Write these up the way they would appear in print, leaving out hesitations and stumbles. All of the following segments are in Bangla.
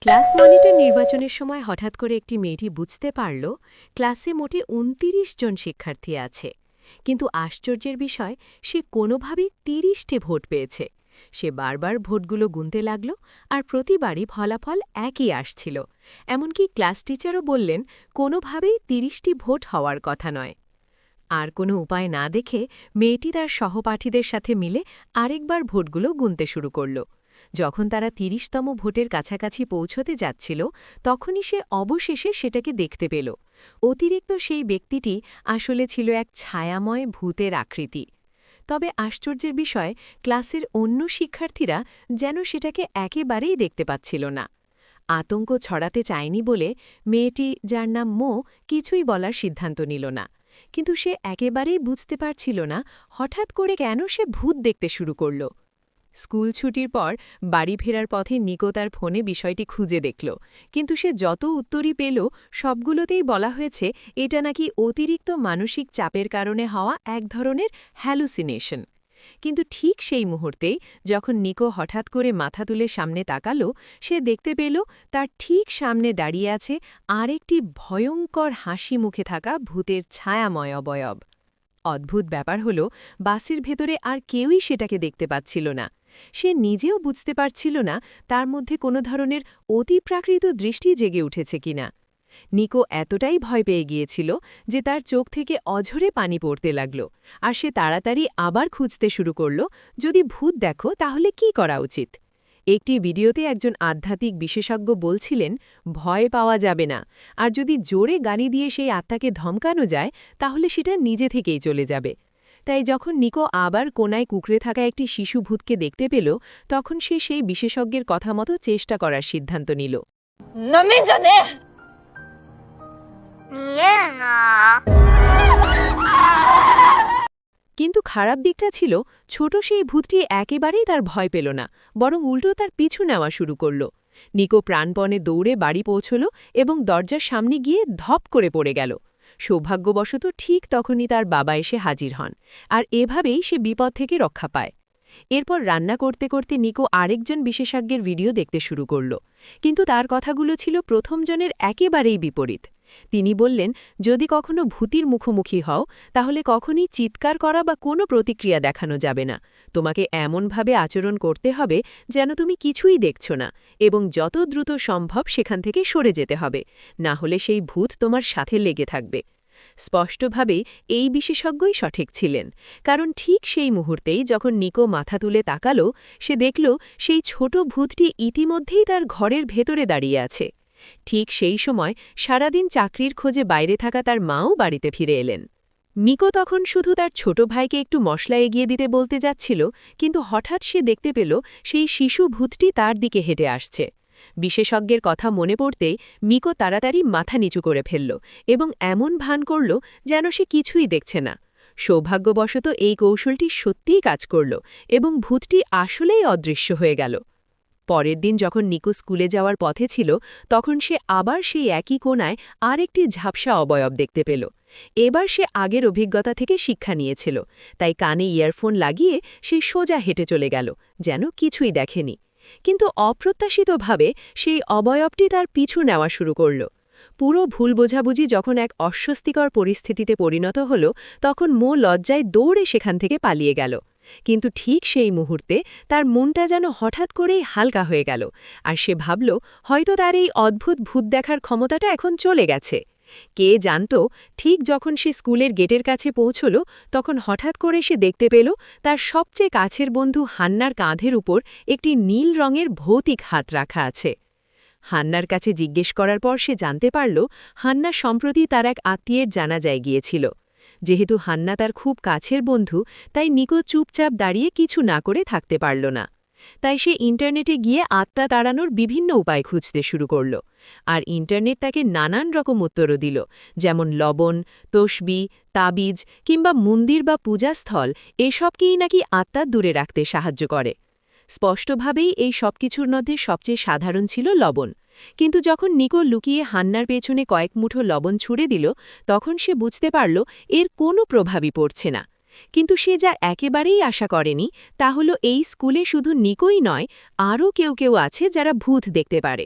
ক্লাস মনিটর নির্বাচনের সময় হঠাৎ করে একটি মেয়েটি বুঝতে পারল ক্লাসে মোটে ২৯ জন শিক্ষার্থী আছে, কিন্তু আশ্চর্যের বিষয় সে কোনোভাবেই ৩০টি ভোট পেয়েছে। সে বারবার ভোটগুলো গুনতে লাগল, আর প্রতিবারই ফলাফল একই আসছিল। এমনকি ক্লাস টিচারও বললেন কোনোভাবেই ৩০টি ভোট হওয়ার কথা নয়। আর কোনো উপায় না দেখে মেয়েটি তার সহপাঠীদের সাথে মিলে আরেকবার ভোটগুলো গুনতে শুরু করল। যখন তারা ৩০তম ভোটের কাছাকাছি পৌঁছতে যাচ্ছিল, তখনই সে অবশেষে সেটাকে দেখতে পেল। অতিরিক্ত সেই ব্যক্তিটি আসলে ছিল এক ছায়াময় ভূতের আকৃতি। তবে আশ্চর্যের বিষয়, ক্লাসের অন্য শিক্ষার্থীরা যেন সেটাকে একেবারেই দেখতে পাচ্ছিল না। আতঙ্ক ছড়াতে চায়নি বলে মেয়েটি, যার নাম মো, কিছুই বলার সিদ্ধান্ত নিল না। কিন্তু সে একেবারেই বুঝতে পারছিল না হঠাৎ করে কেন সে ভূত দেখতে শুরু করল। স্কুল ছুটির পর বাড়ি ফেরার পথে নিকো তার ফোনে বিষয়টি খুঁজে দেখল, কিন্তু সে যত উত্তরই পেল সবগুলোতেই বলা হয়েছে এটা নাকি অতিরিক্ত মানসিক চাপের কারণে হওয়া এক ধরনের হ্যালুসিনেশন। কিন্তু ঠিক সেই মুহূর্তেই যখন নিকো হঠাৎ করে মাথা তুলে সামনে তাকালো, সে দেখতে পেল তার ঠিক সামনে দাঁড়িয়ে আছে আরেকটি ভয়ঙ্কর হাসি মুখে থাকা ভূতের ছায়াময় অবয়ব। অদ্ভুত ব্যাপার হল, বাসের ভেতরে আর কেউই সেটাকে দেখতে পাচ্ছিল না। সে নিজেও বুঝতে পারছিল না তার মধ্যে কোনো ধরনের অতিপ্রাকৃত দৃষ্টি জেগে উঠেছে কিনা। নিকো এতটাই ভয় পেয়ে গিয়েছিল যে তার চোখ থেকে অঝরে পানি পড়তে লাগল, আর সে তাড়াতাড়ি আবার খুঁজতে শুরু করল, যদি ভূত দেখো তাহলে কি করা উচিত। একটি ভিডিওতে একজন আধ্যাত্মিক বিশেষজ্ঞ বলছিলেন, ভয় পাওয়া যাবে না, আর যদি জোরে গালি দিয়ে সেই আত্মাকে ধমকানো যায় তাহলে সেটা নিজে থেকেই চলে যাবে। তাই যখন নিকো আবার কোনায় কুঁকড়ে থাকা একটি শিশু ভূতকে দেখতে পেল, তখন সে সেই বিশেষজ্ঞের কথা মতো চেষ্টা করার সিদ্ধান্ত নিল। 남인자네! 미안아. কিন্তু খারাপ দিকটা ছিল, ছোট সেই ভূতটি একেবারেই তার ভয় পেল না, বরং উল্টো তার পিছু নেওয়া শুরু করল। নিকো প্রাণপণে দৌড়ে বাড়ি পৌঁছল এবং দরজার সামনে গিয়ে ধপ করে পড়ে গেল। সৌভাগ্যবশত ঠিক তখনই তার বাবা এসে হাজির হন, আর এভাবেই সে বিপদ থেকে রক্ষা পায়। এরপর রান্না করতে করতে নিকো আরেকজন বিশেষজ্ঞের ভিডিও দেখতে শুরু করল, কিন্তু তার কথাগুলো ছিল প্রথমজনের একেবারেই বিপরীত। তিনি বললেন, যদি কখনো ভূতির মুখোমুখি হও তাহলে কখনই চিৎকার করা বা কোনো প্রতিক্রিয়া দেখানো যাবে না। তোমাকে এমনভাবে আচরণ করতে হবে যেন তুমি কিছুই দেখছ না, এবং যত দ্রুত সম্ভব সেখান থেকে সরে যেতে হবে, না হলে সেই ভূত তোমার সাথে লেগে থাকবে। স্পষ্টভাবেই এই বিশেষজ্ঞই সঠিক ছিলেন, কারণ ঠিক সেই মুহূর্তেই যখন নিকো মাথা তুলে তাকালো, সে দেখল সেই ছোট ভূতটি ইতিমধ্যেই তার ঘরের ভেতরে দাঁড়িয়ে আছে। ঠিক সেই সময় সারাদিন চাকরির খোঁজে বাইরে থাকা তার মাও বাড়িতে ফিরে এলেন। মিকো তখন শুধু তার ছোট ভাইকে একটু মশলা এগিয়ে দিতে বলতে যাচ্ছিল, কিন্তু হঠাৎ সে দেখতে পেল সেই শিশু ভূতটি তার দিকে হেঁটে আসছে। বিশেষজ্ঞের কথা মনে পড়তেই মিকো তাড়াতাড়ি মাথা নিচু করে ফেলল এবং এমন ভান করল যেন সে কিছুই দেখছে না। সৌভাগ্যবশত এই কৌশলটি সত্যিই কাজ করল এবং ভূতটি আসলেই অদৃশ্য হয়ে গেল। পরের দিন যখন নিকো স্কুলে যাওয়ার পথে ছিল, তখন সে আবার সেই একই কোণায় আরেকটি ঝাপসা অবয়ব দেখতে পেল। এবার সে আগের অভিজ্ঞতা থেকে শিক্ষা নিয়েছিল, তাই কানে ইয়ারফোন লাগিয়ে সে সোজা হেঁটে চলে গেল, যেন কিছুই দেখেনি। কিন্তু অপ্রত্যাশিতভাবে সেই অবয়বটি তার পিছু নেওয়া শুরু করল। পুরো ভুল বোঝাবুঝি যখন এক অস্বস্তিকর পরিস্থিতিতে পরিণত হল, তখন মো লজ্জায় দৌড়ে সেখান থেকে পালিয়ে গেল। কিন্তু ঠিক সেই মুহূর্তে তার মনটা যেন হঠাৎ করেই হালকা হয়ে গেল, আর সে ভাবল হয়তো তার এই অদ্ভুত ভূত দেখার ক্ষমতাটা এখন চলে গেছে। কে জানত, ঠিক যখন সে স্কুলের গেটের কাছে পৌঁছল, তখন হঠাৎ করে সে দেখতে পেল তার সবচেয়ে কাছের বন্ধু হান্নার কাঁধের উপর একটি নীল রঙের ভৌতিক হাত রাখা আছে। হান্নার কাছে জিজ্ঞেস করার পর সে জানতে পারল হান্না সম্প্রতি তার এক আত্মীয়ের জানাজায় গিয়েছিল। যেহেতু হান্না তার খুব কাছের বন্ধু, তাই নিকো চুপচাপ দাঁড়িয়ে কিছু না করে থাকতে পারল না। তাই সে ইন্টারনেটে গিয়ে আত্মা তাড়ানোর বিভিন্ন উপায় খুঁজতে শুরু করল, আর ইন্টারনেট তাকে নানান রকম উত্তরও দিল, যেমন লবণ, তসবি, তাবিজ কিংবা মন্দির বা পূজাস্থল, এসবকেই নাকি আত্মা দূরে রাখতে সাহায্য করে। স্পষ্টভাবেই এই সবকিছুর মধ্যে সবচেয়ে সাধারণ ছিল লবণ। কিন্তু যখন নিকো লুকিয়ে হান্নার পেছনে কয়েক মুঠো লবণ ছুঁড়ে দিল, তখন সে বুঝতে পারল এর কোনো প্রভাবই পড়ছে না। কিন্তু সে যা একেবারেই আশা করেনি তা হল এই স্কুলে শুধু নিকোই নয়, আরও কেউ কেউ আছে যারা ভূত দেখতে পারে।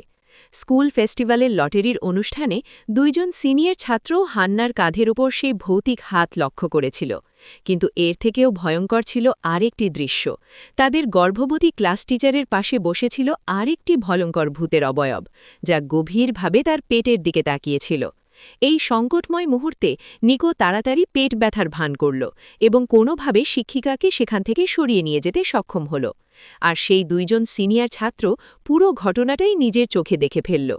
স্কুল ফেস্টিভ্যালের লটারির অনুষ্ঠানে দুইজন সিনিয়র ছাত্রও হান্নার কাঁধের উপর সেই ভৌতিক হাত লক্ষ্য করেছিল। কিন্তু এর থেকেও ভয়ঙ্কর ছিল আরেকটি দৃশ্য। তাদের গর্ভবতী ক্লাস টিচারের পাশে বসেছিল আরেকটি ভয়ঙ্কর ভূতের অবয়ব, যা গভীরভাবে তার পেটের দিকে তাকিয়েছিল। এই সংকটময় মুহূর্তে নিকো তাড়াতাড়ি পেট ব্যথার ভান করল এবং কোনোভাবে শিক্ষিকাকে সেখান থেকে সরিয়ে নিয়ে যেতে সক্ষম হল। আর সেই দুইজন সিনিয়র ছাত্র পুরো ঘটনাটাই নিজের চোখে দেখে ফেলল।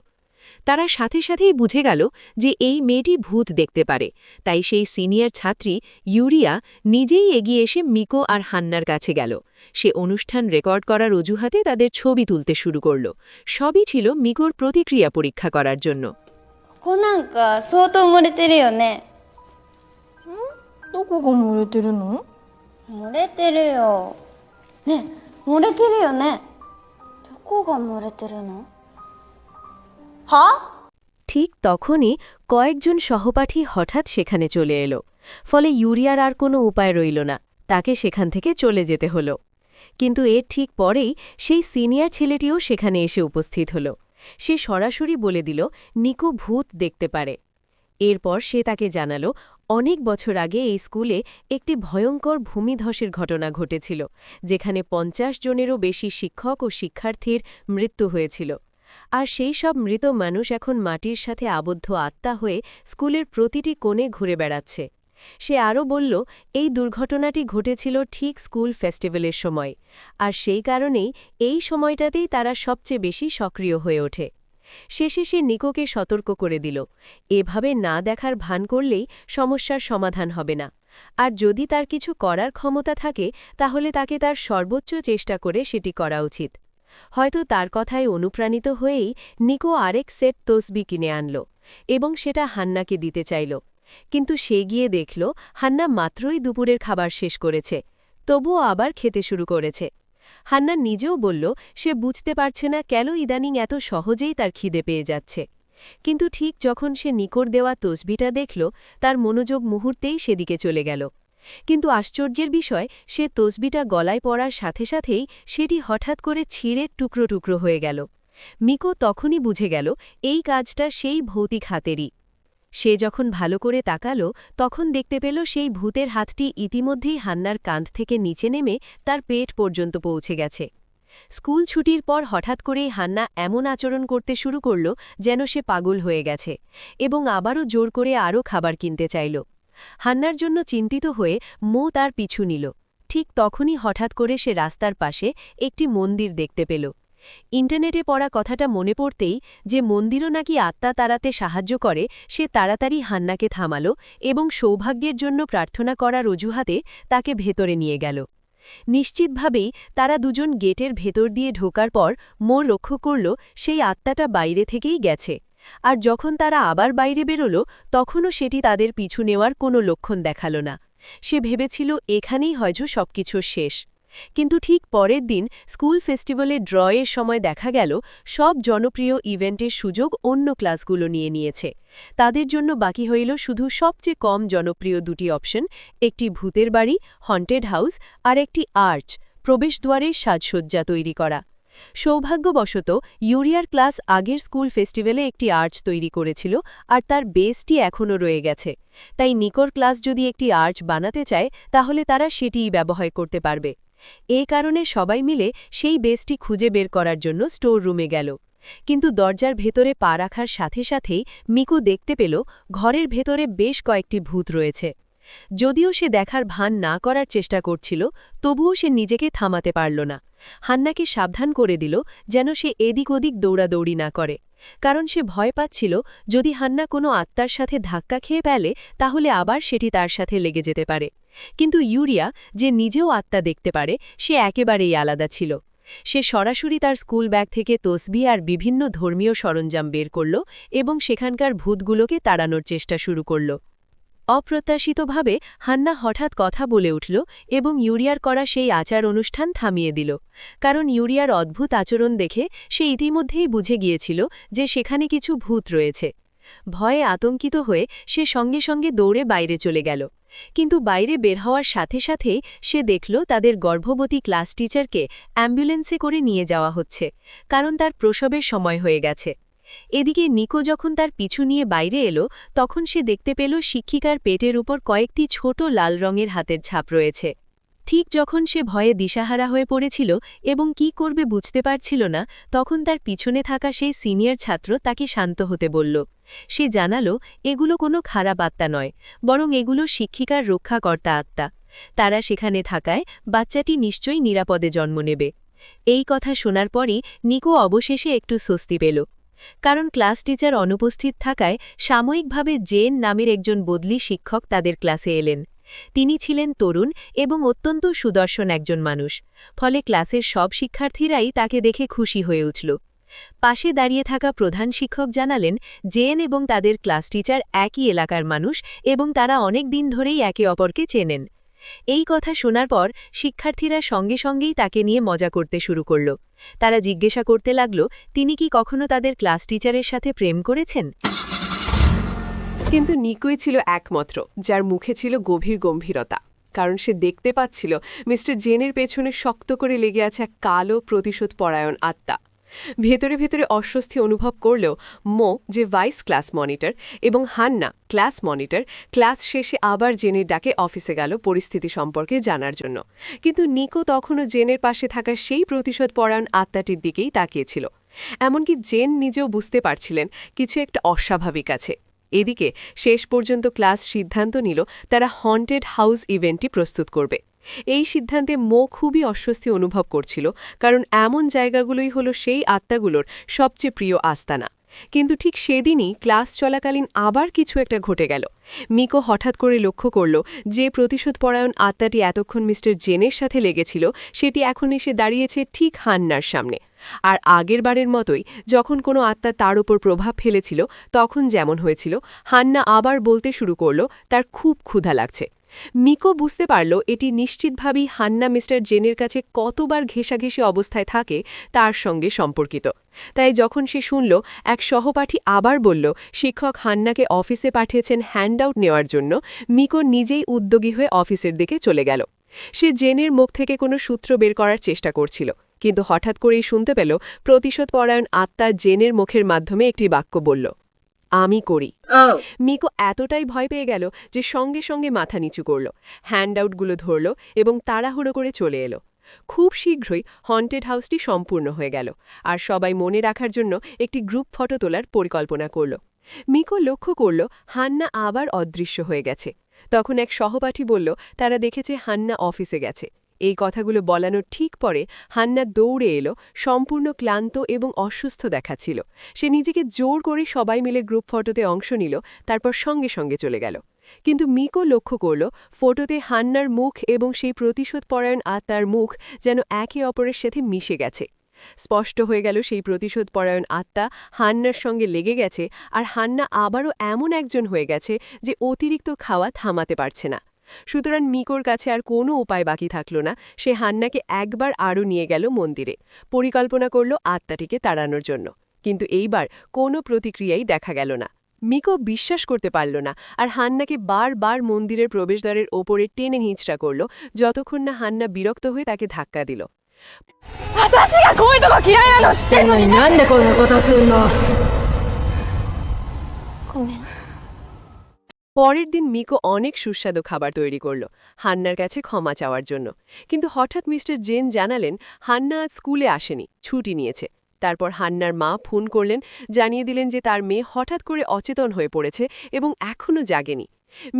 তারা সাথে সাথেই বুঝে গেল যে এই মেয়েটি ভূত দেখতে পারে। তাই সেই সিনিয়র ছাত্রী ইউরিয়া নিজেই এগিয়ে এসে মিকো আর হান্নার কাছে গেল। সে অনুষ্ঠান রেকর্ড করার অজুহাতে তাদের ছবি তুলতে শুরু করল। সবই ছিল মিকোর প্রতিক্রিয়া পরীক্ষা করার জন্য। ここなんか相当漏れてるよね。どこが漏れてるの？漏れてるよ。ね、漏れてるよね。どこが漏れてるの？は？ ঠিক তখনই কয়েকজন সহপাঠী হঠাৎ সেখানে চলে এলো। ফলে ইউরিয়ার আর কোনো উপায় রইল না, তাকে সেখান থেকে চলে যেতে হলো। কিন্তু এর ঠিক পরেই সেই সিনিয়র ছেলেটিও সেখানে এসে উপস্থিত হল। সে সরাসরি বলে দিল নিকো ভূত দেখতে পারে। এরপর সে তাকে জানালো অনেক বছর আগে এই স্কুলে একটি ভয়ঙ্কর ভূমিধসের ঘটনা ঘটেছিল, যেখানে ৫০ জনেরও বেশি শিক্ষক ও শিক্ষার্থীর মৃত্যু হয়েছিল। আর সেই সব মৃত মানুষ এখন মাটির সাথে আবদ্ধ আত্মা হয়ে স্কুলের প্রতিটি কোণে ঘুরে বেড়াচ্ছে। সে আরও বলল এই দুর্ঘটনাটি ঘটেছিল ঠিক স্কুল ফেস্টিভ্যালের সময়, আর সেই কারণেই এই সময়টাতেই তারা সবচেয়ে বেশি সক্রিয় হয়ে ওঠে। শেষে সে নিকোকে সতর্ক করে দিল, এভাবে না দেখার ভান করলেই সমস্যার সমাধান হবে না, আর যদি তার কিছু করার ক্ষমতা থাকে তাহলে তাকে তার সর্বোচ্চ চেষ্টা করে সেটি করা উচিত। হয়তো তার কথায় অনুপ্রাণিত হয়েই নিকো আরেক সেট তসবি কিনে আনল এবং সেটা হান্নাকে দিতে চাইল। কিন্তু সে গিয়ে দেখল হান্না মাত্রই দুপুরের খাবার শেষ করেছে, তবুও আবার খেতে শুরু করেছে। হান্না নিজেও বলল সে বুঝতে পারছে না কেন ইদানিং এত সহজেই তার খিদে পেয়ে যাচ্ছে। কিন্তু ঠিক যখন সে নিকোর দেওয়া তসবিটা দেখল, তার মনোযোগ মুহূর্তেই সেদিকে চলে গেল। কিন্তু আশ্চর্যের বিষয়, সে তসবিটা গলায় পড়ার সাথে সাথেই সেটি হঠাৎ করে ছিঁড়ে টুকরো টুকরো হয়ে গেল। মিকো তখনই বুঝে গেল এই কাজটা সেই ভৌতিক হাতেরই। সে যখন ভালো করে তাকালো তখন দেখতে পেল সেই ভূতের হাতটি ইতিমধ্যেই হান্নার কাঁধ থেকে নিচে নেমে তার পেট পর্যন্ত পৌঁছে গেছে। স্কুল ছুটির পর হঠাৎ করেই হান্না এমন আচরণ করতে শুরু করল যেন সে পাগল হয়ে গেছে, এবং আবারও জোর করে আরও খাবার কিনতে চাইল। হান্নার জন্য চিন্তিত হয়ে মো তার পিছু নিল। ঠিক তখনই হঠাৎ করে সে রাস্তার পাশে একটি মন্দির দেখতে পেল। ইন্টারনেটে পড়া কথাটা মনে পড়তেই যে মন্দিরও নাকি আত্মা তাড়াতে সাহায্য করে, সে তাড়াতাড়ি হান্নাকে থামাল এবং সৌভাগ্যের জন্য প্রার্থনা করার অজুহাতে তাকে ভেতরে নিয়ে গেল। নিশ্চিতভাবেই তারা দুজন গেটের ভেতর দিয়ে ঢোকার পর মো লক্ষ্য করল সেই আত্মাটা বাইরে থেকেই গেছে, আর যখন তারা আবার বাইরে বেরোল তখনও সেটি তাদের পিছু নেওয়ার কোনো লক্ষণ দেখাল না। সে ভেবেছিল এখানেই হয়তো সবকিছু শেষ। কিন্তু ঠিক পরের দিন স্কুল ফেস্টিভ্যালের ড্রয়ের সময় দেখা গেল সব জনপ্রিয় ইভেন্টের সুযোগ অন্য ক্লাসগুলো নিয়ে নিয়েছে। তাদের জন্য বাকি হইল শুধু সবচেয়ে কম জনপ্রিয় দুটি অপশন, একটি ভূতের বাড়ি হন্টেড হাউস আর একটি আর্চ প্রবেশদ্বারের সাজসজ্জা তৈরি করা। সৌভাগ্যবশত ইউরিয়ার ক্লাস আগের স্কুল ফেস্টিভ্যালে একটি আর্চ তৈরি করেছিল, আর তার বেসটি এখনও রয়ে গেছে। তাই নিকোর ক্লাস যদি একটি আর্চ বানাতে চায় তাহলে তারা সেটিই ব্যবহার করতে পারবে। এই কারণে সবাই মিলে সেই বেসটি খুঁজে বের করার জন্য স্টোর রুমে গেল। কিন্তু দরজার ভেতরে পা রাখার সাথে সাথেই মিকো দেখতে পেল ঘরের ভেতরে বেশ কয়েকটি ভূত রয়েছে। যদিও সে দেখার ভান না করার চেষ্টা করছিল, তবুও সে নিজেকে থামাতে পারল না। হান্নাকে সাবধান করে দিল যেন সে এদিক ওদিক দৌড়াদৌড়ি না করে, কারণ সে ভয় পাচ্ছিল যদি হান্না কোনো আত্মার সাথে ধাক্কা খেয়ে ফেলে তাহলে আবার সেটি তার সাথে লেগে যেতে পারে। কিন্তু ইউরিয়া, যে নিজেও আত্মা দেখতে পারে, সে একেবারেই আলাদা ছিল। সে সরাসরি তার স্কুল ব্যাগ থেকে তসবি আর বিভিন্ন ধর্মীয় সরঞ্জাম বের করল এবং সেখানকার ভূতগুলোকে তাড়ানোর চেষ্টা শুরু করল। অপ্রত্যাশিতভাবে হান্না হঠাৎ কথা বলে উঠল এবং ইউরিয়ার করা সেই আচার অনুষ্ঠান থামিয়ে দিল, কারণ ইউরিয়ার অদ্ভুত আচরণ দেখে সে ইতিমধ্যেই বুঝে গিয়েছিল যে সেখানে কিছু ভূত রয়েছে। ভয়ে আতঙ্কিত হয়ে সে সঙ্গে সঙ্গে দৌড়ে বাইরে চলে গেল। কিন্তু বাইরে বের হওয়ার সাথে সাথেই সে দেখল তাদের গর্ভবতী ক্লাস টিচারকে অ্যাম্বুলেন্সে করে নিয়ে যাওয়া হচ্ছে, কারণ তার প্রসবের সময় হয়ে গেছে। এদিকে নিকো যখন তার পিছু নিয়ে বাইরে এলো তখন সে দেখতে পেল শিক্ষিকার পেটের উপর কয়েকটি ছোট লাল রঙের হাতের ছাপ রয়েছে। ঠিক যখন সে ভয়ে দিশাহারা হয়ে পড়েছিল এবং কি করবে বুঝতে পারছিল না, তখন তার পিছনে থাকা সেই সিনিয়র ছাত্র তাকে শান্ত হতে বলল। সে জানালো এগুলো কোনো খারাপ আত্মা নয়, বরং এগুলো শিক্ষিকার রক্ষাকর্তা আত্মা। তারা সেখানে থাকায় বাচ্চাটি নিশ্চয়ই নিরাপদে জন্ম নেবে। এই কথা শোনার পরই নিকো অবশেষে একটু স্বস্তি পেল, কারণ ক্লাস টিচার অনুপস্থিত থাকায় সাময়িকভাবে জেন নামের একজন বদলি শিক্ষক তাদের ক্লাসে এলেন। তিনি ছিলেন তরুণ এবং অত্যন্ত সুদর্শন একজন মানুষ, ফলে ক্লাসের সব শিক্ষার্থীরাই তাকে দেখে খুশি হয়ে উঠল। পাশে দাঁড়িয়ে থাকা প্রধান শিক্ষক জানালেন জেন এবং তাদের ক্লাস টিচার একই এলাকার মানুষ এবং তারা অনেক দিন ধরেই একে অপরকে চেনেন। এই কথা শোনার পর শিক্ষার্থীরা সঙ্গে সঙ্গেই তাকে নিয়ে মজা করতে শুরু করল। তারা জিজ্ঞাসা করতে লাগল তিনি কি কখনো তাদের ক্লাস টিচারের সাথে প্রেম করেছেন। কিন্তু নিকোই ছিল একমাত্র যার মুখে ছিল গভীর গম্ভীরতা, কারণ সে দেখতে পাচ্ছিল মিস্টার জেনের পেছনে শক্ত করে লেগে আছে এক কালো প্রতিশোধপরায়ণ আত্মা। ভেতরে ভেতরে অস্বস্তি অনুভব করলেও মো, যে ভাইস ক্লাস মনিটর, এবং হান্না, ক্লাস মনিটর, ক্লাস শেষে আবার জেনের ডাকে অফিসে গেল পরিস্থিতি সম্পর্কে জানার জন্য। কিন্তু নিকো তখনও জেনের পাশে থাকা সেই প্রতিশোধপরায়ণ আত্মাটির দিকেই তাকিয়েছিল। এমনকি জেন নিজেও বুঝতে পারছিলেন কিছু একটা অস্বাভাবিক আছে। এদিকে শেষ পর্যন্ত ক্লাস সিদ্ধান্ত নিল তারা হন্টেড হাউস ইভেন্টটি প্রস্তুত করবে। এই সিদ্ধান্তে মো খুবই অস্বস্তি অনুভব করছিল, কারণ এমন জায়গাগুলোই হলো সেই আত্মাগুলোর সবচেয়ে প্রিয় আস্তানা। কিন্তু ঠিক সেদিনই ক্লাস চলাকালীন আবার কিছু একটা ঘটে গেল। মিকো হঠাৎ করে লক্ষ্য করল যে প্রতিশোধপরায়ণ আত্মাটি এতক্ষণ মিস্টার জেনের সাথে লেগেছিল সেটি এখন এসে দাঁড়িয়েছে ঠিক হান্নার সামনে। আর আগের বারের মতোই যখন কোনো আত্মা তার উপর প্রভাব ফেলেছিল তখন যেমন হয়েছিল, হান্না আবার বলতে শুরু করল তার খুব ক্ষুধা লাগছে। মিকো বুঝতে পারল এটি নিশ্চিতভাবেই হান্না মিস্টার জেনের কাছে কতবার ঘেঁষাঘেঁষি অবস্থায় থাকে তার সঙ্গে সম্পর্কিত। তাই যখন সে শুনল এক সহপাঠী আবার বলল শিক্ষক হান্নাকে অফিসে পাঠিয়েছেন হ্যান্ডআউট নেওয়ার জন্য, মিকো নিজেই উদ্যোগী হয়ে অফিসের দিকে চলে গেল। সে জেনের মুখ থেকে কোনো সূত্র বের করার চেষ্টা করছিল, কিন্তু হঠাৎ করেই শুনতে পেল প্রতিশোধপরায়ণ আত্মা জেনের মুখের মাধ্যমে একটি বাক্য বলল, আমি করি। মিকো এতটাই ভয় পেয়ে গেল যে সঙ্গে সঙ্গে মাথা নিচু করল, হ্যান্ডআউটগুলো ধরল এবং তাড়াহুড়ো করে চলে এলো। খুব শীঘ্রই হন্টেড হাউসটি সম্পূর্ণ হয়ে গেল, আর সবাই মনে রাখার জন্য একটি গ্রুপ ফটো তোলার পরিকল্পনা করল। মিকো লক্ষ্য করল হান্না আবার অদৃশ্য হয়ে গেছে। তখন এক সহপাঠী বলল তারা দেখেছে হান্না অফিসে গেছে। এই কথাগুলো বলানোর ঠিক পরে হান্না দৌড়ে এলো, সম্পূর্ণ ক্লান্ত এবং অসুস্থ দেখাচ্ছিল। সে নিজেকে জোর করে সবাই মিলে গ্রুপ ফটোতে অংশ নিল, তারপর সঙ্গে সঙ্গে চলে গেল। কিন্তু মিকো লক্ষ্য করল ফটোতে হান্নার মুখ এবং সেই প্রতিশোধপরায়ণ আত্মার মুখ যেন একে অপরের সাথে মিশে গেছে। স্পষ্ট হয়ে গেল সেই প্রতিশোধপরায়ণ আত্মা হান্নার সঙ্গে লেগে গেছে, আর হান্না আবারও এমন একজন হয়ে গেছে যে অতিরিক্ত খাওয়া থামাতে পারছে না। সুতরাং মিকোর কাছে আর কোনো উপায় বাকি থাকল না। সে হান্নাকে একবার আরও নিয়ে গেল মন্দিরে, পরিকল্পনা করল আত্মাটিকে তাড়ানোর জন্য। কিন্তু এইবার কোনো প্রতিক্রিয়াই দেখা গেল না। মিকো বিশ্বাস করতে পারল না, আর হান্নাকে বারবার মন্দিরের প্রবেশদ্বারের ওপরে টেনে হিঁচড়া করল, যতক্ষণ না হান্না বিরক্ত হয়ে তাকে ধাক্কা দিল। 私がこういうとこ嫌いなの知ってんのになんでこんなことすんの。ごめん。 পরের দিন মিকো অনেক সুস্বাদু খাবার তৈরি করল হান্নার কাছে ক্ষমা চাওয়ার জন্য। কিন্তু হঠাৎ মিস্টার জেন জানালেন হান্না আজ স্কুলে আসেনি, ছুটি নিয়েছে। তারপর হান্নার মা ফোন করলেন, জানিয়ে দিলেন যে তার মেয়ে হঠাৎ করে অচেতন হয়ে পড়েছে এবং এখনও জাগেনি।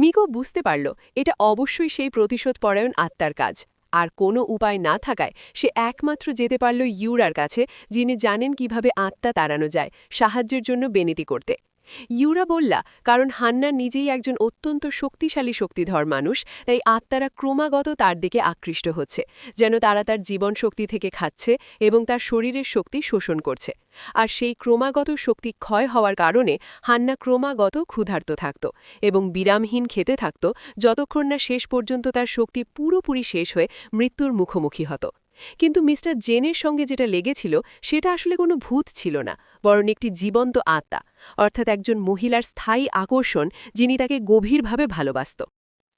মিকো বুঝতে পারল এটা অবশ্যই সেই প্রতিশোধপরায়ণ আত্মার কাজ, আর কোনো উপায় না থাকায় সে একমাত্র যেতে পারল ইউরার কাছে, যিনি জানেন কিভাবে আত্মা তাড়ানো যায়, সাহায্যের জন্য বেনিতি করতে। ইউরা বললা কারণ হান্না নিজেই একজন অত্যন্ত শক্তিশালী শক্তিধর মানুষ, তাই আত্মারা ক্রমাগত তার দিকে আকৃষ্ট হচ্ছে, যেন তারা তার জীবন শক্তি থেকে খাচ্ছে এবং তার শরীরের শক্তি শোষণ করছে। আর সেই ক্রমাগত শক্তি ক্ষয় হওয়ার কারণে হান্না ক্রমাগত ক্ষুধার্ত থাকত এবং বিরামহীন খেতে থাকত, যতক্ষণ না শেষ পর্যন্ত তার শক্তি পুরোপুরি শেষ হয়ে মৃত্যুর মুখোমুখি হতো। কিন্তু মিস্টার জেনের সঙ্গে যেটা লেগেছিল সেটা আসলে কোনো ভূত ছিল না, বরং একটি জীবন্ত আত্মা, অর্থাৎ একজন মহিলার স্থায়ী আকর্ষণ, যিনি তাকে গভীরভাবে ভালোবাসত।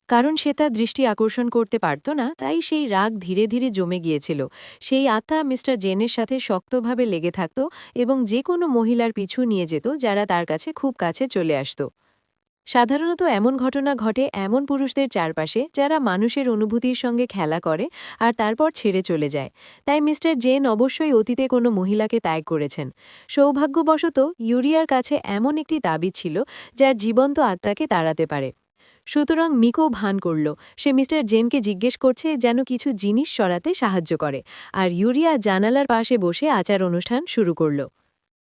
কারণ সে তার দৃষ্টি আকর্ষণ করতে পারত না, তাই সেই রাগ ধীরে ধীরে জমে গিয়েছিল। সেই আত্মা মিস্টার জেনের সাথে শক্তভাবে লেগে থাকত এবং যে কোনো মহিলার পিছু নিয়ে যেত যারা তার কাছে খুব কাছে চলে আসত। সাধারণত এমন ঘটনা ঘটে এমন পুরুষদের চারপাশে যারা মানুষের অনুভূতির সঙ্গে খেলা করে আর তারপর ছেড়ে চলে যায়। তাই মিস্টার জেন অবশ্যই অতীতে কোনো মহিলাকে ত্যাগ করেছেন। সৌভাগ্যবশত ইউরিয়ার কাছে এমন একটি তাবিজ ছিল যার জীবন্ত আত্মাকে তাড়াতে পারে। সুতরাং মিকো ভান করল সে মিস্টার জেনকে জিজ্ঞেস করছে যেন কিছু জিনিস সরাতে সাহায্য করে, আর ইউরিয়া জানালার পাশে বসে আচার অনুষ্ঠান শুরু করল।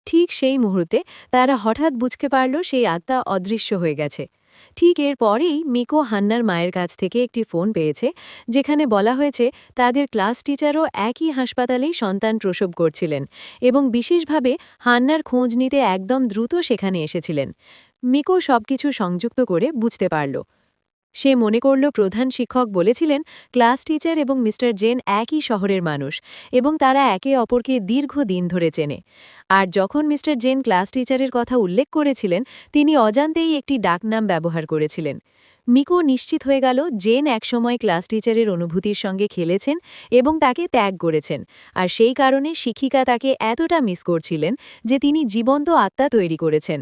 ঠিক সেই মুহূর্তে তারা হঠাৎ বুঝতে পারল সেই আত্মা অদৃশ্য হয়ে গেছে। ঠিক এর পরেই মিকো হান্নার মায়ের কাছ থেকে একটি ফোন পেয়েছে, যেখানে বলা হয়েছে তাদের ক্লাস টিচারও একই হাসপাতালেই সন্তান প্রসব করছিলেন এবং বিশেষভাবে হান্নার খোঁজ নিতে একদম দ্রুত সেখানে এসেছিলেন। মিকো সবকিছু সংযুক্ত করে বুঝতে পারল। সে মনে করল প্রধান শিক্ষক বলেছিলেন ক্লাস টিচার এবং মিস্টার জেন একই শহরের মানুষ এবং তারা একে অপরকে দীর্ঘদিন ধরে চেনে। আর যখন মিস্টার জেন ক্লাস টিচারের কথা উল্লেখ করেছিলেন, তিনি অজান্তেই একটি ডাকনাম ব্যবহার করেছিলেন। মিকো নিশ্চিত হয়ে গেল জেন একসময় ক্লাস টিচারের অনুভূতির সঙ্গে খেলেছেন এবং তাকে ত্যাগ করেছেন, আর সেই কারণে শিক্ষিকা তাকে এতটা মিস করছিলেন যে তিনি জীবন্ত আত্মা তৈরি করেছেন।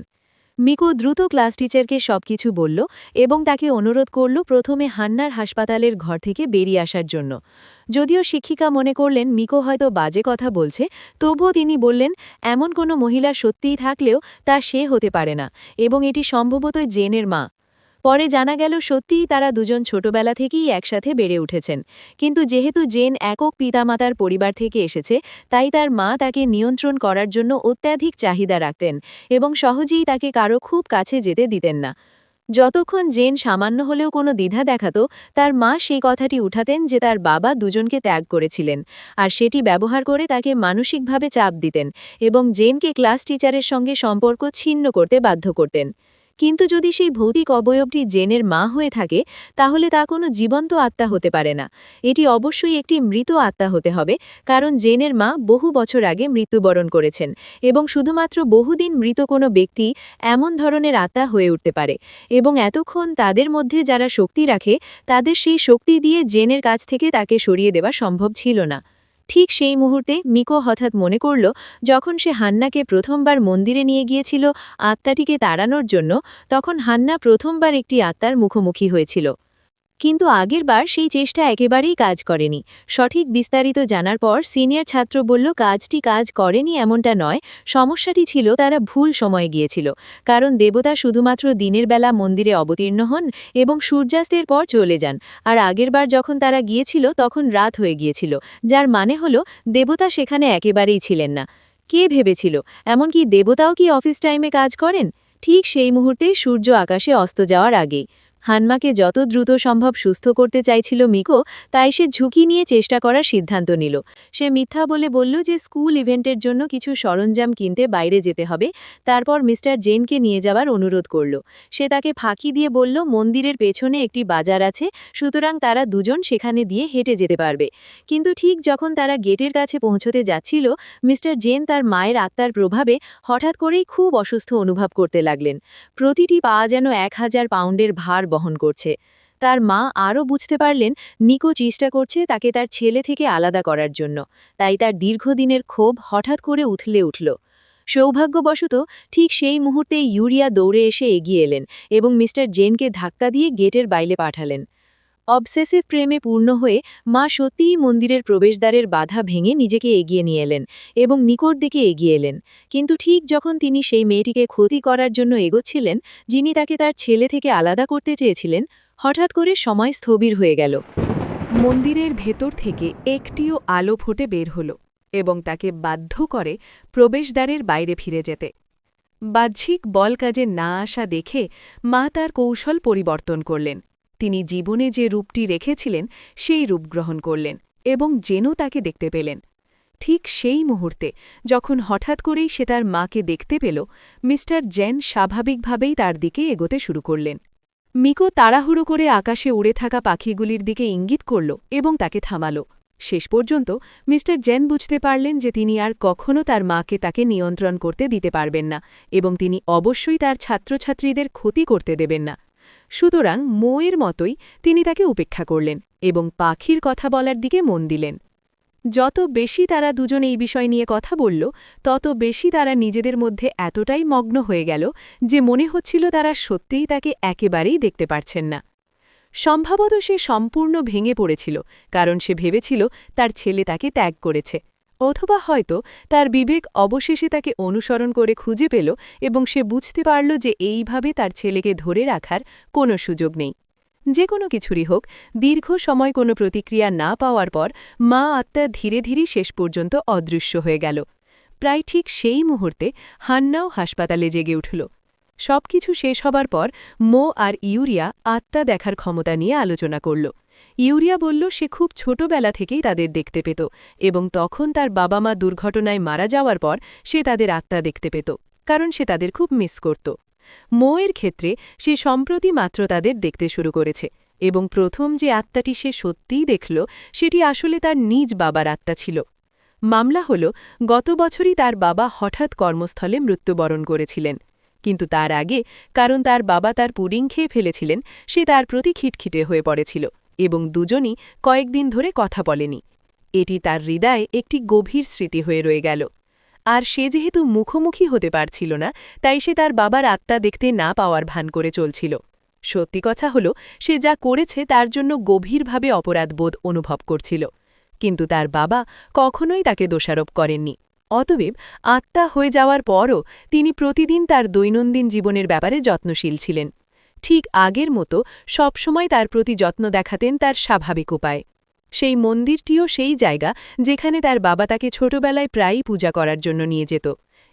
মিকো দ্রুত ক্লাস টিচারকে সবকিছু বলল এবং তাকে অনুরোধ করল প্রথমে হান্নার হাসপাতালের ঘর থেকে বেরিয়ে আসার জন্য। যদিও শিক্ষিকা মনে করলেন মিকো হয়তো বাজে কথা বলছে, তবুও তিনি বললেন এমন কোনো মহিলা সত্যিই থাকলেও তা সে হতে পারে না এবং এটি সম্ভবত জেনের মা। পরে জানা গেল সত্যিই তারা দুজন ছোটবেলা থেকেই একসাথে বেড়ে উঠেছেন, কিন্তু যেহেতু জেন একক পিতামাতার পরিবার থেকে এসেছে, তাই তার মা তাকে নিয়ন্ত্রণ করার জন্য অত্যাধিক চাহিদা রাখতেন এবং সহজেই তাকে কারো খুব কাছে যেতে দিতেন না। যতক্ষণ জেন সামান্য হলেও কোনো দ্বিধা দেখাত, তার মা সেই কথাটি উঠাতেন যে তার বাবা দুজনকে ত্যাগ করেছিলেন, আর সেটি ব্যবহার করে তাকে মানসিকভাবে চাপ দিতেন এবং জেনকে ক্লাস টিচারের সঙ্গে সম্পর্ক ছিন্ন করতে বাধ্য করতেন। কিন্তু যদি সেই ভৌতিক অবয়বটি জেনের মা হয়ে থাকে, তাহলে তা কোনো জীবন্ত আত্মা হতে পারে না। এটি অবশ্যই একটি মৃত আত্মা হতে হবে, কারণ জেনের মা বহু বছর আগে মৃত্যুবরণ করেছেন এবং শুধুমাত্র বহুদিন মৃত কোনো ব্যক্তি এমন ধরনের আত্মা হয়ে উঠতে পারে এবং এতক্ষণ তাদের মধ্যে যারা শক্তি রাখে তাদের সেই শক্তি দিয়ে জেনের কাছ থেকে তাকে সরিয়ে দেওয়া সম্ভব ছিল না। ঠিক সেই মুহূর্তে মিকো হঠাৎ মনে করল যখন সে হান্নাকে প্রথমবার মন্দিরে নিয়ে গিয়েছিল আত্মাটিকে তাড়ানোর জন্য, তখন হান্না প্রথমবার একটি আত্মার মুখোমুখি হয়েছিল। কিন্তু আগেরবার সেই চেষ্টা একেবারেই কাজ করেনি। সঠিক বিস্তারিত জানার পর সিনিয়র ছাত্র বলল কাজটি কাজ করেনি এমনটা নয়, সমস্যাটি ছিল তারা ভুল সময়ে গিয়েছিল, কারণ দেবতা শুধুমাত্র দিনের বেলা মন্দিরে অবতীর্ণ হন এবং সূর্যাস্তের পর চলে যান, আর আগেরবার যখন তারা গিয়েছিল তখন রাত হয়ে গিয়েছিল, যার মানে হলো দেবতা সেখানে একেবারেই ছিলেন না। কে ভেবেছিল এমনকি দেবতাও কি অফিস টাইমে কাজ করেন? ঠিক সেই মুহূর্তে সূর্য আকাশে অস্ত যাওয়ার আগেই হান্মাকে যত দ্রুত সম্ভব সুস্থ করতে চাইছিল মিকো, তাই সে ঝুঁকি নিয়ে চেষ্টা করার সিদ্ধান্ত নিল। সে মিথ্যা বলে বলল যে স্কুল ইভেন্টের জন্য কিছু সরঞ্জাম কিনতে বাইরে যেতে হবে, তারপর মিস্টার জেনকে নিয়ে যাওয়ার অনুরোধ করল। সে তাকে ফাঁকি দিয়ে বলল মন্দিরের পেছনে একটি বাজার আছে, সুতরাং তারা দুজন সেখানে দিয়ে হেঁটে যেতে পারবে। কিন্তু ঠিক যখন তারা গেটের কাছে পৌঁছতে যাচ্ছিল, মিস্টার জেন তার মায়ের আত্মার প্রভাবে হঠাৎ করেই খুব অসুস্থ অনুভব করতে লাগলেন। প্রতিটি পা যেন 1000 পাউন্ডের ভার বহন করছে। তার মা আরও বুঝতে পারলেন নিকো চেষ্টা করছে তাকে তার ছেলে থেকে আলাদা করার জন্য, তাই তার দীর্ঘদিনের ক্ষোভ হঠাৎ করে উথলে উঠল। সৌভাগ্যবশত ঠিক সেই মুহূর্তে ইউরিয়া দৌড়ে এসে এগিয়ে এলেন এবং মিস্টার জেনকে ধাক্কা দিয়ে গেটের বাইরে পাঠালেন। অবসেসিভ প্রেমে পূর্ণ হয়ে মা সত্যিই মন্দিরের প্রবেশদ্বারের বাধা ভেঙে নিজেকে এগিয়ে নিয়ে এলেন এবং নিকোর দিকে এগিয়ে এলেন। কিন্তু ঠিক যখন তিনি সেই মেয়েটিকে ক্ষতি করার জন্য এগোচ্ছিলেন, যিনি তাকে তার ছেলে থেকে আলাদা করতে চেয়েছিলেন, হঠাৎ করে সময় স্থবির হয়ে গেল। মন্দিরের ভেতর থেকে একটিও আলো ফুটে বের হল এবং তাকে বাধ্য করে প্রবেশদ্বারের বাইরে ফিরে যেতে। বাহ্যিক বল কাজে না আসা দেখে মা তার কৌশল পরিবর্তন করলেন। তিনি জীবনে যে রূপটি রেখেছিলেন সেই রূপ গ্রহণ করলেন এবং জেনও তাকে দেখতে পেলেন। ঠিক সেই মুহূর্তে যখন হঠাৎ করেই সে তার মাকে দেখতে পেল, মিস্টার জেন স্বাভাবিকভাবেই তার দিকে এগোতে শুরু করলেন। মিকো তাড়াহুড়ো করে আকাশে উড়ে থাকা পাখিগুলির দিকে ইঙ্গিত করল এবং তাকে থামাল। শেষ পর্যন্ত মিস্টার জেন বুঝতে পারলেন যে তিনি আর কখনও তার মাকে তাকে নিয়ন্ত্রণ করতে দিতে পারবেন না এবং তিনি অবশ্যই তার ছাত্রছাত্রীদের ক্ষতি করতে দেবেন না। সুতরাং মোয়ের মতোই তিনি তাকে উপেক্ষা করলেন এবং পাখির কথা বলার দিকে মন দিলেন। যত বেশি তারা দুজন এই বিষয় নিয়ে কথা বলল, তত বেশি তারা নিজেদের মধ্যে এতটাই মগ্ন হয়ে গেল যে মনে হচ্ছিল তারা সত্যিই তাকে একেবারেই দেখতে পারছেন না। সম্ভবত সে সম্পূর্ণ ভেঙে পড়েছিল, কারণ সে ভেবেছিল তার ছেলে তাকে ত্যাগ করেছে, অথবা হয়তো তার বিবেক অবশেষে তাকে অনুসরণ করে খুঁজে পেল এবং সে বুঝতে পারল যে এইভাবে তার ছেলেকে ধরে রাখার কোনো সুযোগ নেই। যে কোনো কিছুরই হোক, দীর্ঘ সময় কোনো প্রতিক্রিয়া না পাওয়ার পর মা আত্মা ধীরে ধীরে শেষ পর্যন্ত অদৃশ্য হয়ে গেল। প্রায় ঠিক সেই মুহূর্তে হান্নাও হাসপাতালে জেগে উঠল। সবকিছু শেষ হবার পর মো আর ইউরিয়া আত্মা দেখার ক্ষমতা নিয়ে আলোচনা করল। ইউরিয়া বলল সে খুব ছোটবেলা থেকেই তাদের দেখতে পেত এবং তখন তার বাবা মা দুর্ঘটনায় মারা যাওয়ার পর সে তাদের আত্মা দেখতে পেত, কারণ সে তাদের খুব মিস করত। মোয়ের ক্ষেত্রে সে সম্প্রতি মাত্র তাদের দেখতে শুরু করেছে এবং প্রথম যে আত্মাটি সে সত্যিই দেখল সেটি আসলে তার নিজ বাবার আত্মা ছিল। মামলা হল, গত বছরই তার বাবা হঠাৎ কর্মস্থলে মৃত্যুবরণ করেছিলেন, কিন্তু তার আগে, কারণ তার বাবা তার পুডিং খেয়ে ফেলেছিলেন, সে তার প্রতি খিটখিটে হয়ে পড়েছিল এবং দুজনই কয়েকদিন ধরে কথা বলেনি। এটি তার হৃদয়ে একটি গভীর স্মৃতি হয়ে রয়ে গেল। আর সে যেহেতু মুখোমুখি হতে পারছিল না, তাই সে তার বাবার আত্মা দেখতে না পাওয়ার ভান করে চলছিল। সত্যি কথা হল, সে যা করেছে তার জন্য গভীরভাবে অপরাধবোধ অনুভব করছিল, কিন্তু তার বাবা কখনোই তাকে দোষারোপ করেননি। অতএব আত্মা হয়ে যাওয়ার পরও তিনি প্রতিদিন তার দৈনন্দিন জীবনের ব্যাপারে যত্নশীল ছিলেন। ঠিক আগের মতো সবসময় তার প্রতি যত্ন দেখাতেন তার স্বাভাবিক উপায়। সেই মন্দিরটিও সেই জায়গা যেখানে তার বাবা তাকে ছোটবেলায় প্রায়ই পূজা করার জন্য নিয়ে যেত,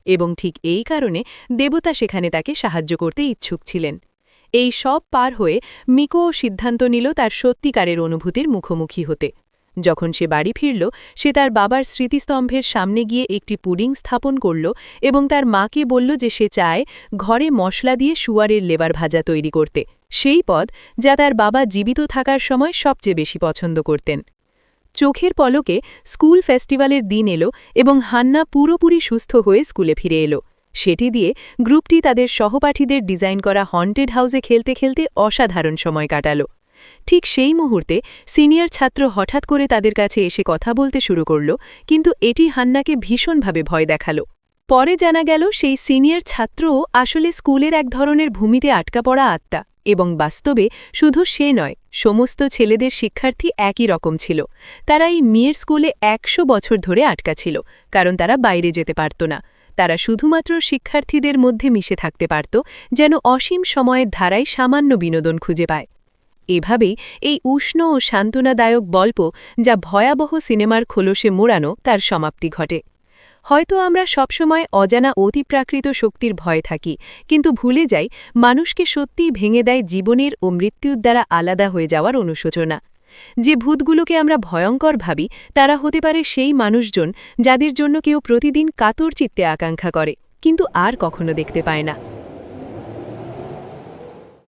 এবং ঠিক এই কারণে দেবতা সেখানে তাকে সাহায্য করতে ইচ্ছুক ছিলেন। এই সব পার হয়ে মিকোও সিদ্ধান্ত নিল তার সত্যিকারের অনুভূতির মুখোমুখি হতে। যখন সে বাড়ি ফিরল, সে তার বাবার স্মৃতিস্তম্ভের সামনে গিয়ে একটি পুডিং স্থাপন করল এবং তার মাকে বলল যে সে চায় ঘরে মশলা দিয়ে শুয়ারের লেবার ভাজা তৈরি করতে, সেই পদ যা তার বাবা জীবিত থাকার সময় সবচেয়ে বেশি পছন্দ করতেন। চোখের পলকে স্কুল ফেস্টিভ্যালের দিন এলো এবং হান্না পুরোপুরি সুস্থ হয়ে স্কুলে ফিরে এলো। সেটি দিয়ে গ্রুপটি তাদের সহপাঠীদের ডিজাইন করা হন্টেড হাউসে খেলতে খেলতে অসাধারণ সময় কাটাল। ঠিক সেই মুহূর্তে সিনিয়র ছাত্র হঠাৎ করে তাদের কাছে এসে কথা বলতে শুরু করল, কিন্তু এটি হান্নাকে ভীষণভাবে ভয় দেখাল। পরে জানা গেল সেই সিনিয়র ছাত্রও আসলে স্কুলের এক ধরনের ভূমিতে আটকা পড়া আত্মা, এবং বাস্তবে শুধু সে নয়, সমস্ত ছেলেদের শিক্ষার্থী একই রকম ছিল। তারা এই মেয়ের স্কুলে 100 বছর ধরে আটকা ছিল, কারণ তারা বাইরে যেতে পারত না। তারা শুধুমাত্র শিক্ষার্থীদের মধ্যে মিশে থাকতে পারত, যেন অসীম সময়ের ধারায় সামান্য বিনোদন খুঁজে পায়। এভাবেই এই উষ্ণ ও সান্ত্বনাদায়ক গল্প, যা ভয়াবহ সিনেমার খোলসে মোড়ানো, তার সমাপ্তি ঘটে। হয়তো আমরা সবসময় অজানা অতিপ্রাকৃত শক্তির ভয়ে থাকি, কিন্তু ভুলে যাই মানুষকে সত্যিই ভেঙে দেয় জীবনের ও মৃত্যুর দ্বারা আলাদা হয়ে যাওয়ার অনুশোচনা। যে ভূতগুলোকে আমরা ভয়ঙ্কর ভাবি, তারা হতে পারে সেই মানুষজন যাদের জন্য কেউ প্রতিদিন কাতর চিত্তে আকাঙ্ক্ষা করে, কিন্তু আর কখনো দেখতে পায় না।